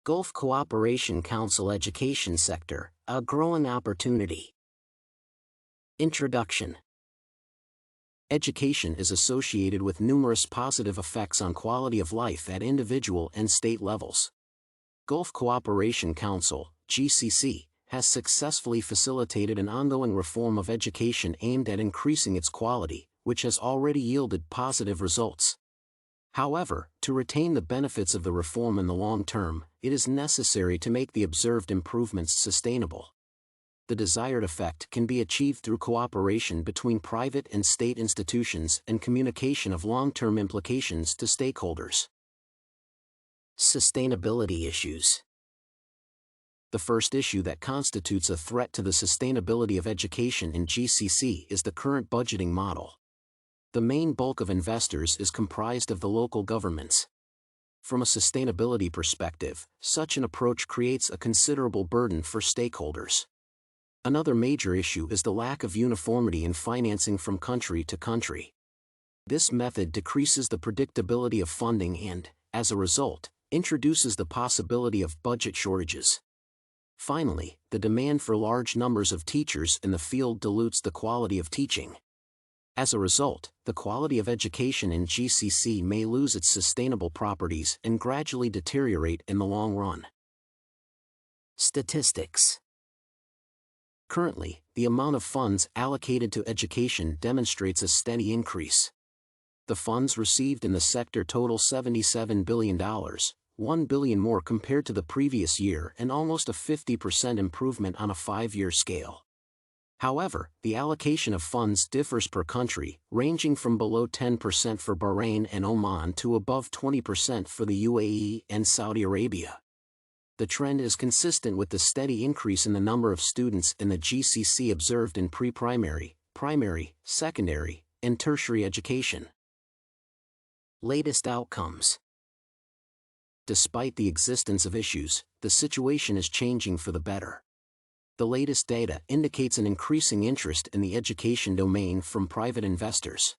Gulf Cooperation Council Education Sector, a growing opportunity. Introduction. Education is associated with numerous positive effects on quality of life at individual and state levels. Gulf Cooperation Council, GCC, has successfully facilitated an ongoing reform of education aimed at increasing its quality, which has already yielded positive results. However, to retain the benefits of the reform in the long term, it is necessary to make the observed improvements sustainable. The desired effect can be achieved through cooperation between private and state institutions and communication of long-term implications to stakeholders. Sustainability issues. The first issue that constitutes a threat to the sustainability of education in GCC is the current budgeting model. The main bulk of investors is comprised of the local governments. From a sustainability perspective, such an approach creates a considerable burden for stakeholders. Another major issue is the lack of uniformity in financing from country to country. This method decreases the predictability of funding and, as a result, introduces the possibility of budget shortages. Finally, the demand for large numbers of teachers in the field dilutes the quality of teaching. As a result, the quality of education in GCC may lose its sustainable properties and gradually deteriorate in the long run. Statistics. Currently, the amount of funds allocated to education demonstrates a steady increase. The funds received in the sector total $77 billion, $1 billion more compared to the previous year and almost a 50% improvement on a 5-year scale. However, the allocation of funds differs per country, ranging from below 10% for Bahrain and Oman to above 20% for the UAE and Saudi Arabia. The trend is consistent with the steady increase in the number of students in the GCC observed in pre-primary, primary, secondary, and tertiary education. Latest outcomes. Despite the existence of issues, the situation is changing for the better. The latest data indicates an increasing interest in the education domain from private investors.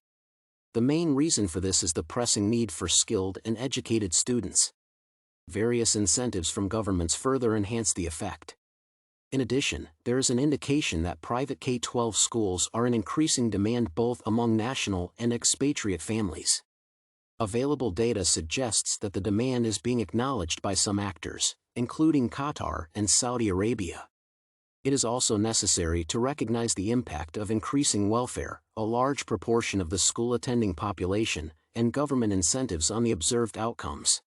The main reason for this is the pressing need for skilled and educated students. Various incentives from governments further enhance the effect. In addition, there is an indication that private K-12 schools are in increasing demand both among national and expatriate families. Available data suggests that the demand is being acknowledged by some actors, including Qatar and Saudi Arabia. It is also necessary to recognize the impact of increasing welfare, a large proportion of the school-attending population, and government incentives on the observed outcomes.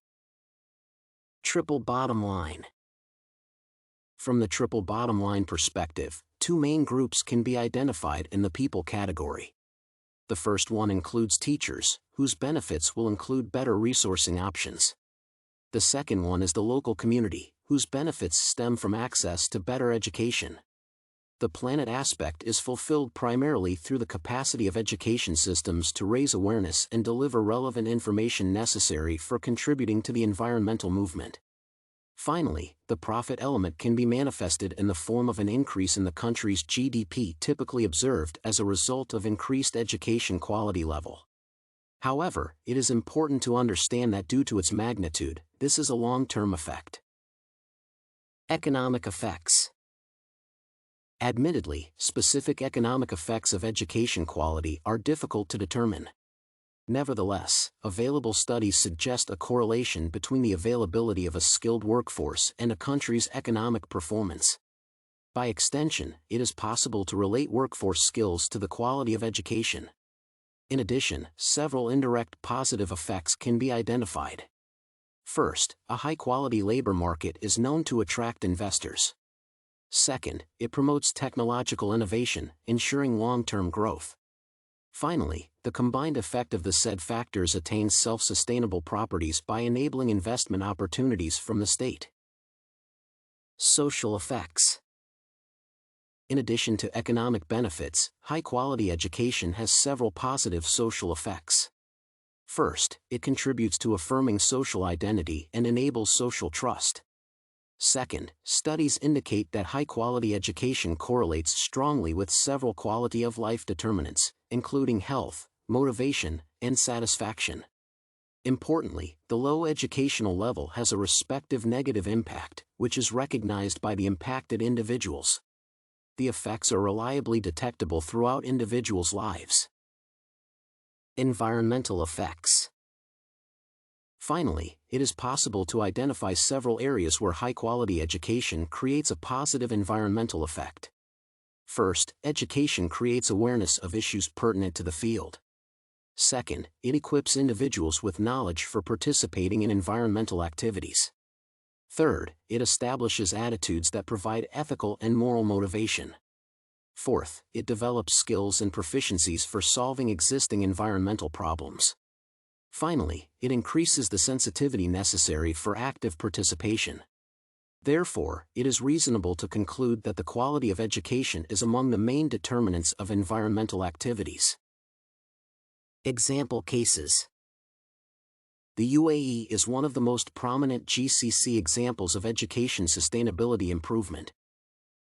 Triple bottom line. From the triple bottom line perspective, two main groups can be identified in the people category. The first one includes teachers, whose benefits will include better resourcing options. The second one is the local community, whose benefits stem from access to better education. The planet aspect is fulfilled primarily through the capacity of education systems to raise awareness and deliver relevant information necessary for contributing to the environmental movement. Finally, the profit element can be manifested in the form of an increase in the country's GDP typically observed as a result of increased education quality level. However, it is important to understand that due to its magnitude, this is a long-term effect. Economic effects. Admittedly, specific economic effects of education quality are difficult to determine. Nevertheless, available studies suggest a correlation between the availability of a skilled workforce and a country's economic performance. By extension, it is possible to relate workforce skills to the quality of education. In addition, several indirect positive effects can be identified. First, a high-quality labor market is known to attract investors. Second, it promotes technological innovation, ensuring long-term growth. Finally, the combined effect of the said factors attains self-sustainable properties by enabling investment opportunities from the state. Social effects. In addition to economic benefits, high-quality education has several positive social effects. First, it contributes to affirming social identity and enables social trust. Second, studies indicate that high-quality education correlates strongly with several quality-of-life determinants, including health, motivation, and satisfaction. Importantly, the low educational level has a respective negative impact, which is recognized by the impacted individuals. The effects are reliably detectable throughout individuals' lives. Environmental effects. Finally, it is possible to identify several areas where high-quality education creates a positive environmental effect. First, education creates awareness of issues pertinent to the field. Second, it equips individuals with knowledge for participating in environmental activities. Third, it establishes attitudes that provide ethical and moral motivation. Fourth, it develops skills and proficiencies for solving existing environmental problems. Finally, it increases the sensitivity necessary for active participation. Therefore, it is reasonable to conclude that the quality of education is among the main determinants of environmental activities. Example cases. The UAE is one of the most prominent GCC examples of education sustainability improvement.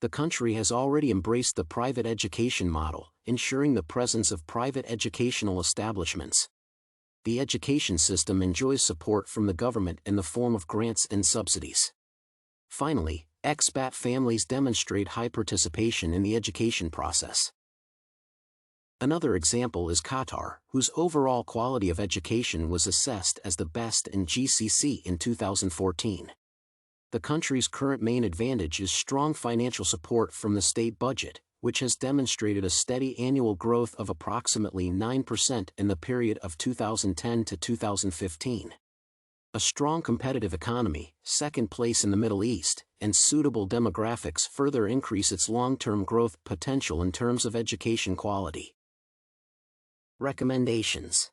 The country has already embraced the private education model, ensuring the presence of private educational establishments. The education system enjoys support from the government in the form of grants and subsidies. Finally, expat families demonstrate high participation in the education process. Another example is Qatar, whose overall quality of education was assessed as the best in GCC in 2014. The country's current main advantage is strong financial support from the state budget, which has demonstrated a steady annual growth of approximately 9% in the period of 2010 to 2015. A strong competitive economy, second place in the Middle East, and suitable demographics further increase its long-term growth potential in terms of education quality. Recommendations.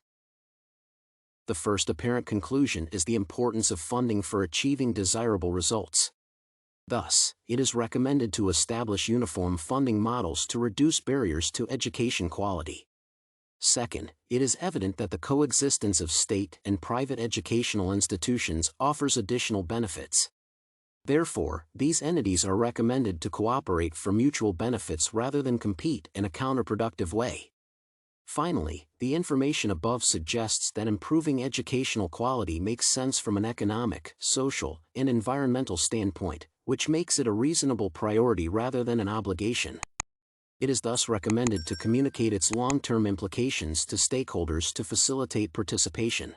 The first apparent conclusion is the importance of funding for achieving desirable results. Thus, it is recommended to establish uniform funding models to reduce barriers to education quality. Second, it is evident that the coexistence of state and private educational institutions offers additional benefits. Therefore, these entities are recommended to cooperate for mutual benefits rather than compete in a counterproductive way. Finally, the information above suggests that improving educational quality makes sense from an economic, social, and environmental standpoint, which makes it a reasonable priority rather than an obligation. It is thus recommended to communicate its long-term implications to stakeholders to facilitate participation.